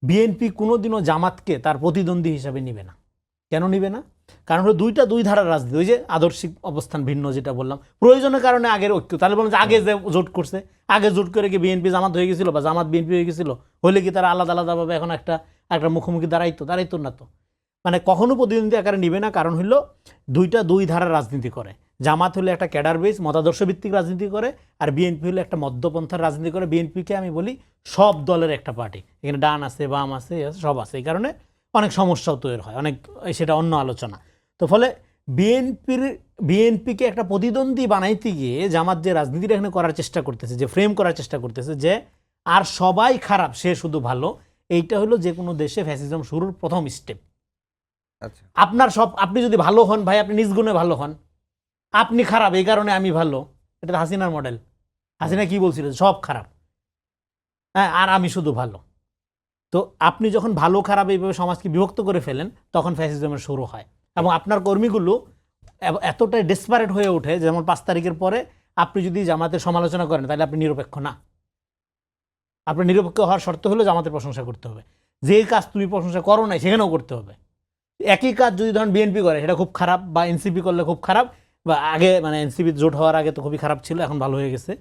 BNP কোনোদিনও জামাতকে তার প্রতিদ্বন্দ্বী হিসাবে নিবে না। কেন নিবে না? কারণ হলো দুই ধারার রাজনীতি। ওই যে আদর্শিক অবস্থান ভিন্ন যেটা বললাম, প্রয়োজনের কারণে আগের ঐক্য। তাহলে বললাম যে আগে যে জোট করছে, আগে জোট করে কি বিএনপি জামাত হয়ে গেছিল বা জামাত বিএনপি হয়ে গেছিল, হলে কি তারা আলাদা আলাদাভাবে এখন একটা মুখোমুখি দাঁড়াইতো না তো। মানে কখনো প্রতিদ্বন্দ্বী আকারে নিবে না। কারণ হলো দুই ধারার রাজনীতি করে। জামাত হলে একটা ক্যাডার বেস মতাদর্শ ভিত্তিক রাজনীতি করে, আর বিএনপি হলে একটা মধ্যপন্থার রাজনীতি করে। বিএনপিকে আমি বলি সব দলের একটা পার্টি, এখানে ডান আছে বাম আছে সব আছে। এই কারণে অনেক সমস্যাও তৈরি হয়, অনেক, সেটা অন্য আলোচনা। তো ফলে বিএনপিকে একটা প্রতিদ্বন্দ্বী বানাইতে গিয়ে জামাত যে রাজনীতিটা এখানে করার চেষ্টা করতেছে, যে ফ্রেম করার চেষ্টা করতেছে যে আর সবাই খারাপ সে শুধু ভালো, এইটা হলো যে কোনো দেশে ফ্যাসিজম শুরুর প্রথম স্টেপ। আচ্ছা, আপনি যদি ভালো হন ভাই, আপনি নিজ গুণে ভালো হন, আপনি খারাপ এই কারণে আমি ভালো, এটা হাসিনার মডেল। হাসিনা কি বলছিল? সব খারাপ, হ্যাঁ, আর আমি শুধু ভালো। তো আপনি যখন ভালো খারাপ এইভাবে সমাজকে বিভক্ত করে ফেলেন, তখন ফ্যাসিজমের শুরু হয়। এবং আপনার কর্মীগুলো এতটাই ডেসপারেট হয়ে ওঠে, যেমন 5 তারিখের পরে আপনি যদি জামাতের সমালোচনা করেন তাহলে আপনি নিরপেক্ষ না। আপনার নিরপেক্ষ হওয়ার শর্ত হলো জামাতের প্রশংসা করতে হবে। যে কাজ তুমি প্রশংসা করো নাই সেখানেও করতে হবে। একই কাজ যদি ধরেন বিএনপি করে সেটা খুব খারাপ, বা এনসিপি করলে খুব খারাপ, বা আগে মানে এনসিপি জোট হওয়ার আগে তো খুবই খারাপ ছিল, এখন ভালো হয়ে গেছে।